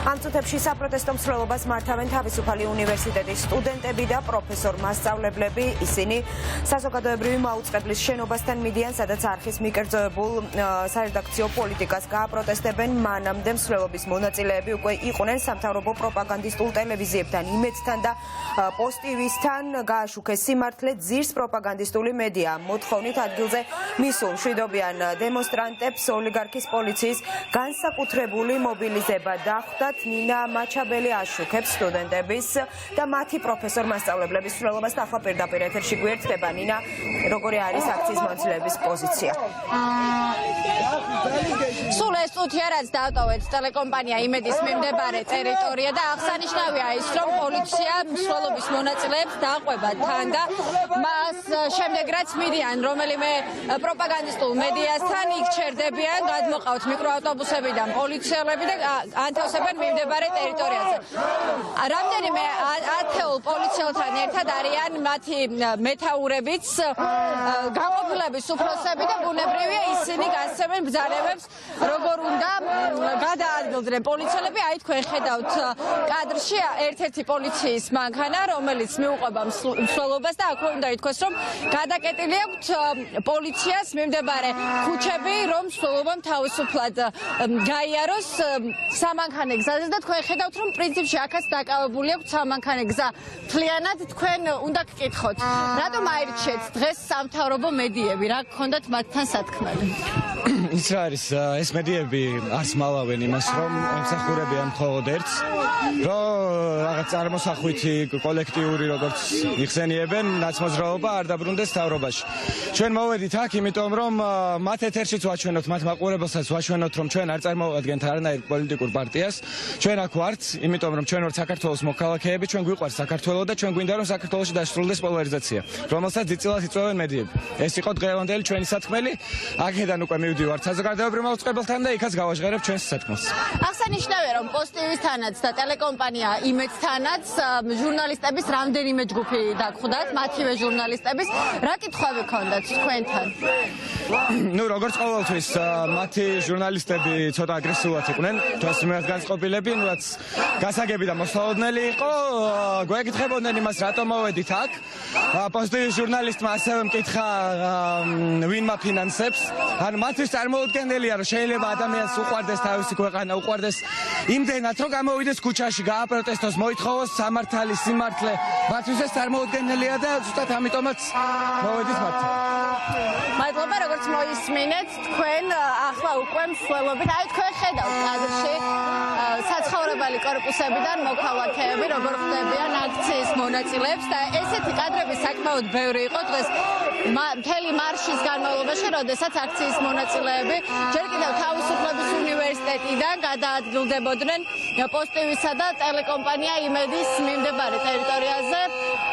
ამ წუთებში საპროტესტო მსვლელობას მართავენ თავისუფალი უნივერსიტეტის სტუდენტები და პროფესორ-მასწავლებლები. ისინი საზოგადოებრივი მაუწყებლის შენობასთან მიდიან, სადაც არხის მიკერძოებულ სარედაქციო პოლიტიკას გააპროტესტებენ. მანამდე მსვლელობის მონაწილეები უკვე იყვნენ სამთავრობო პროპაგანდისტულ ტელევიზიებთან, იმედთან და პოსტივისთან. გააშუქეს სიმართლე ძირს პროპაგანდისტული მედია. მოთხოვნით ადგილზე მისულ მშვიდობიან დემონსტრანტებს ოლიგარქის პოლიციის განსაკუთრებული მობილიზება დახვდათ. ნინა მაჩაბელი აშუქებს სტუდენტების და მათი პროფესორ-მასწავლებლების მსვლელობას. ახლა პირდაპირ ეთერში გვერდება. ნინა, როგორი არის აქციის მონაწილეების პოზიცია? სულ ეს წუთია, რაც დაატოვეთ ტელეკომპანია იმედის მიმდებარე ტერიტორია და აღსანიშნავია ის, რომ პოლიცია მსვლელობის მონაწილეებს დააყვება თან და მას შემდეგ რაც მიდიან რომელიმე პროპაგანდისტულ მედიასთან, იქ ჩერდებიან, გადმოყავთ მიკროავტობუსებიდან პოლიციელები და ანთავსებენ მიმდებარე ტერიტორიაზე. რამდენიმე ათეულ პოლიციელთან ერთად არიან მათი მეთაურებიც, განყოფილების უფროსები და ბუნებრივია ისინი გასცემენ ბრძანებებს, როგორ უნდა გადაადგილდნენ პოლიციელები. აი თქვენ ხედავთ კადრში ერთ-ერთი პოლიციის მანქანა, რომელიც მიუყვება მსვლელობას და აქვე უნდა ითქვას, რომ გადაკეტილი აქვთ პოლიციას მიმდებარე ქუჩები, რომ მსვლელობამ თავისუფლად გაიაროს სამანქანე გზაზე და თქვენ ხედავთ, რომ პრინციპში აქაც დაკავებული აქვთ სამანქანე გზა. მთლიანად თქვენ უნდა გკითხოთ, რატომ აირჩიეთ დღეს სამთავრობო მედიები, რა გქონდათ მათთან სათქმელი? ის რა არის, ეს მედიები არს მალავენ იმას, რომ ემსახურებიან მხოლოდ ერთს, რომ რაღაც წარმოსახვითი კოლექტიური როგორც იხსენიებენ, ნაცმოძრაობა არ დაბრუნდეს მთავრობაში. ჩვენ მოვედით აქ, იმიტომ რომ მათ ეთერშიც ვაჩვენოთ, მათ მაყურებელსაც ვაჩვენოთ, რომ ჩვენ არ წარმოვადგენთ არანაირ პოლიტიკურ პარტიას. ჩვენ აქ ვართ, იმიტომ რომ ჩვენ ვართ საქართველოს მოქალაქეები, ჩვენ გვიყვარს საქართველო და ჩვენ გვინდა რომ საქართველოში დასრულდეს პოლარიზაცია, რომელსაც ძიწილად იწვევენ მედიები. ეს იყო დღევანდელი ჩვენი სათქმელი. აქედან უკვე მივდივართ საზოგადოებრივ მაუწყებელთან და იქაც გავაჟღერებ ჩვენს სათქმელს. აღსანიშნავია, რომ პოსტივისთანაც და ტელეკომპანია იმედთანაც ჟურნალისტების რამდენიმე ჯგუფი დაგხვდათ, მათივე ჟურნალისტების. რა კითხვები ჰქონდათ თქვენთან? ნუ როგორც ყოველთვის მათი ჟურნალისტები ცოტა აგრესიულად იყვნენ, თვასმეად განწყობილები, რაც გასაგები და მოსალოდნელი იყო. გვეკითხებოდნენ იმას, რატომ მოვედით აქ. პოსტივის ჟურნალისტმა ასევე მკითხა ვინ მაფინანსებს. ან მათთვის წარმოუდგენელია, რომ შეიძლება ადამიანს უყვარდეს თავისი ქვეყანა, უყვარდეს იმდენად, რომ გამოვიდეს ქუჩაში, გააპროტესტოს, მოითხოვოს სამართალი, სიმართლე. მათთვის ეს წარმოუდგენელია და ზუსტად ამიტომაც მოვედით მათთან. მადლობა, როგორც მოისმინეთ, თქვენ ახლა უკვე მსვლელობით, აი თქვენ ხედავთ კადრში საცხოვრებელი კორპუსებიდან მოქალაქეები, როგორ ხვდებიან აქციის მონაწილეებს და ესეთი კადრები საკმაოდ ბევრი იყო დღეს მთელი მარშის განმავლობაში, როდესაც აქციის მონაწილეები ჯერ კიდევ თავისუფლების უნივერსიტეტიდან გადაადგილდებოდნენ პოსტივისა და ტელეკომპანია იმედის მიმდებარე ტერიტორიაზე.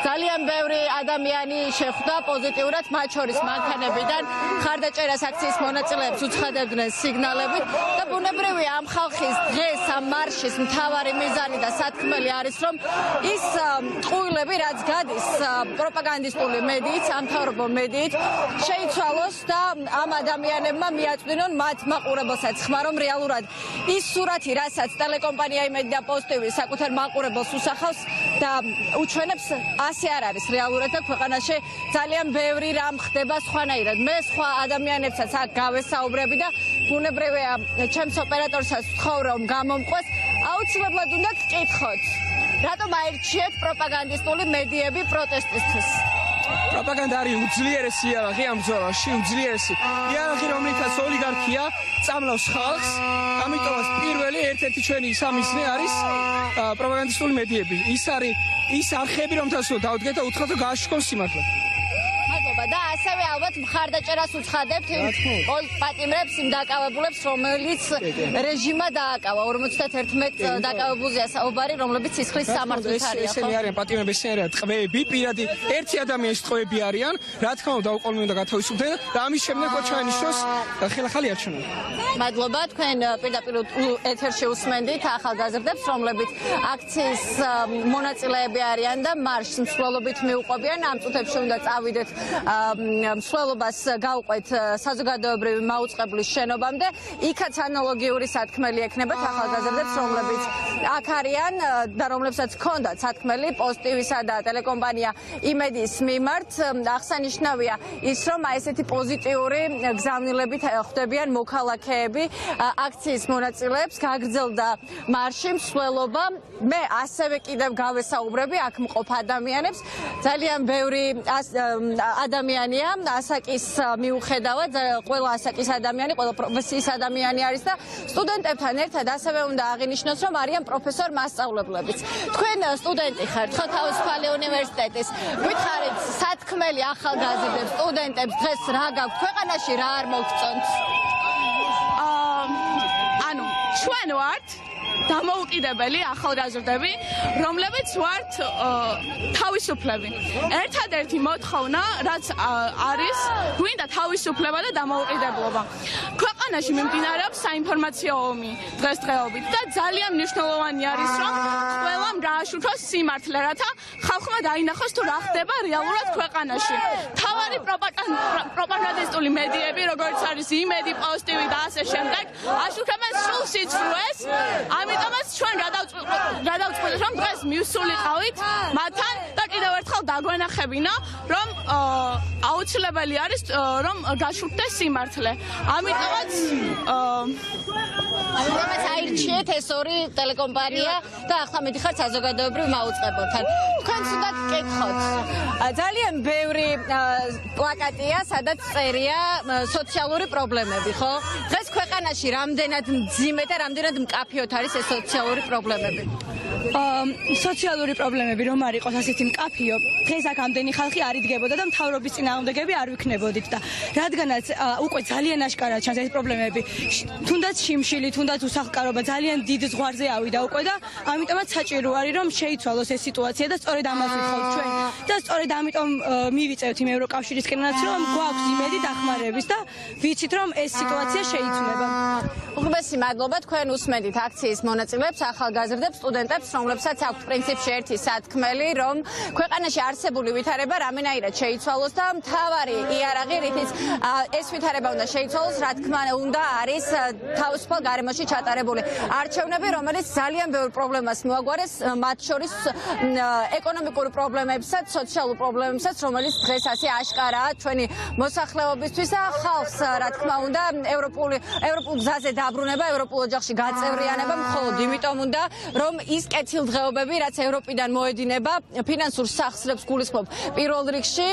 ძალიან ბევრი ადამიანი შეხვდა პოზიტიურად, მათ შორის მანქანებიდან მხარდაჭერას აქციის მონაწილეებს უცხადებდნენ სიგნალებით და ბუნებრივია ამ ხალხის დღეს ამ მარშის მთავარი მიზანი და სათქმელი არის, რომ ის ტყუილები, რაც გადის პროპაგანდისტული მედიით, სამთავრობო მედიით, შეიცვალოს და ამ ადამიანებმა მიაწვდინონ მათ მაყურებელსაც ხმა, რომ რეალურად ის სურათი, რასაც ტელეკომპანია იმედი და პოსტივი საკუთარ მაყურებელს უსახავს და უჩვენებს, ასე არ არის რეალურად და ქვეყანაში ძალიან ბევრი რამ ხდება სხვანაირად. მე სხვა ადამიანებსაც აქ გავესაუბრები და ბუნებრივია ჩემს ოპერატორსაც ვთხოვ, რომ გამომყვეს. აუცილებლად უნდა გკითხოთ, რატომ აირჩიეთ პროპაგანდისტული მედიები პროტესტისთვის? პროპაგანდა არის უძლიერესი იარაღი ამ ბრძოლაში, უძლიერესი იარაღი, რომლითაც ოლიგარქია წამლავს ხალხს. ამიტომაც პირველი ერთ-ერთი ჩვენი სამიზნე არის პროპაგანდისტული მედიები. ის არის ის არხები, რომთაც დავდგეთ და უთხრათ, რომ გააშუქონ სიმართლე. და ასევე ალბათ მხარდაჭერას უცხადებთ იმ პატიმრებს, იმ დაკავებულებს, რომელიც რეჟიმმა დააკავა. 51 დაკავებულზეა საუბარი, რომლებიც სისხლის სამართლით არიან. ესენი არიან პატიმრები, ესენი არიან ტყვეები, პირადი ერთი ადამიანის ტყვეები არიან. რა თქმა უნდა, უკოლმე უნდა გათავისუფლდნენ და ამის შემდეგ ჩაენიშნოს ხელახალი არჩევნები. მადლობა, თქვენ პირდაპირ ეთერში უსმენდით ახალგაზრდებს, რომლებიც აქციის მონაწილეები არიან და მარშს მსვლელობით მიუყვებიან. ამ წუთებში უნდა წავიდეთ მსვლელობას გავყვეთ საზოგადოებრივი მაუწყებლის შენობამდე, იქაც ანალოგიური სათქმელი ექნებათ ახალგაზრდებს, რომლებიც აქ არიან და რომლებსაც ჰქონდათ სათქმელი პოზიტივისა და ტელეკომპანია იმედის მიმართ. აღსანიშნავია ის, რომ ესეთი პოზიტიური გზავნილებით ხვდებიან მოქალაქეები აქციის მონაწილეებს, გაგრძელდა მარში, მსვლელობა. მე ასევე კიდევ გავესაუბრები აქ მყოფ ადამიანებს. ძალიან ბევრი ადამიანია ასაკის მიუხედავად, ყველა ასაკის ადამიანი, ყველა პროფესიის ადამიანი არის და სტუდენტებთან ერთად ასევე უნდა აღინიშნოს, რომ არიან პროფესორ მასწავლებლებიც. თქვენ სტუდენტი ხართ, ხო, თავისუფალი უნივერსიტეტის. გითხარით, სათქმელი ახალგაზრდებს, სტუდენტებს დღეს რა გაქვთ ქვეყანაში, რა არ მოგწონთ? ანუ ჩვენ ვართ დამოუკიდებელი ახალგაზრდები, რომლებიც ვართ თავისუფლები. ერთადერთი მოთხოვნა, რაც არის, გვინდა თავისუფლება და დამოუკიდებლობა. ქვეყანაში მიმდინარეობს საინფორმაციო ომი დღესდღეობით და ძალიან მნიშვნელოვანი არის, რომ ყველამ გააშუქოს სიმართლე, რათა ხალხმა დაინახოს თუ რა ხდება რეალურად ქვეყანაში. თავარი პროპაგანდისტული მედიები, როგორც არის იმედი, პოზიტივი და ასე შემდეგ, აშუქებენ სულ სიცრუეს. ამიტომაც ჩვენ გადავწყვეტეთ, რომ დღეს მივსულიყავით მათთან და კიდევ ერთხელ დაგვენახებინა, რომ აუცილებელი არის, რომ გაშუქდეს სიმართლე. ამიტომაც აირჩიეთ ეს ორი ტელეკომპანია და ახლა მიდიხართ საზოგადოებრივ მაუწყებელთან. თქვენც უნდა გკითხოთ. ძალიან ბევრი პლაკატია, სადაც წერია სოციალური პრობლემები, ხო? დღეს ქვეყანაში რამდენად მძიმე და რამდენად მკაფიოდ არის ეს სოციალური პრობლემები? სოციალური პრობლემები რომ არ იყოს ასეთი მკაფიო, დღეს აქ ამდენი ხალხი არ იდგებოდა და მთავრობის წინააღმდეგები არ ვიქნებოდით და რადგანაც უკვე ძალიან აშკარად ჩანს ეს პრობლემები, თუნდაც შიმშილი, თუნდაც უსახლკარობა ძალიან დიდ ზღვარზე ავიდა უკვე და ამიტომაც საჭირო არის რომ შეიცვალოს ეს სიტუაცია და სწორედ ამას ვთხოვთ ჩვენ. და სწორედ ამიტომ მივიწევთ იმ ევროკავშირისკენაც რომ გვაქვს იმედი დახმარების და ვიცით რომ ეს სიტუაცია შეიცვლება. უღბესი მადლობა, თქვენ უსმენთ აქციის მონაწილეებს, ახალგაზრდებს, სტუდენტებს, რომლებსაც აქვთ პრინციპში ერთი სათქმელი, რომ ქვეყანაში არსებული ვითარება რამენაირად შეიცვალოს და მთავარი იარაღი, რითიც ეს ვითარება უნდა შეიცვალოს, რა თქმა უნდა, არის თავისუფალ გარემოში ჩატარებული არჩევნები, რომელიც ძალიან ბევრ პრობლემას მოაგვარეს, მათ შორის ეკონომიკურ პრობლემებსაც, სოციალურ პრობლემებსაც, რომელიც დღეს ასე აშკარაა ჩვენი მოსახლეობისთვის და ხალხს, რა თქმა უნდა, ევროპულ გზაზე დაბრუნება, ევროპულ ოჯახში გაწევრიანება მხოლოდ იმიტომ უნდა, რომ ის კეთილდღეობები, რაც ევროპიდან მოედინება, ფინანსურ სახსრებს გულისხმობ პირველ რიგში,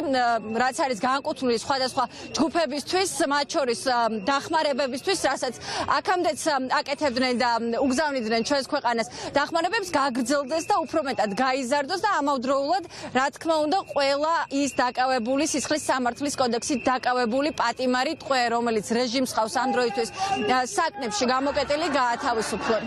რაც არის განკუთვნილი სხვადასხვა ჯგუფებისთვის, მათ შორის დახმარებებისთვის, რასაც აქამდეც აკეთებდნენ და უგზავნიდნენ ჩვენს ქვეყანას დახმარებებს, გაგრძელდეს და უფრო მეტად გაიზარდოს და ამავდროულად, რა თქმა უნდა, ყველა ის დაკავებული სისხლის სამართლის კოდექსით დაკავებული პატიმარი ტყვე, რომელიც რეჟიმს ხავს ამ დროისთვის საკნებში გამოკეტილი, გაათავისუფლონ.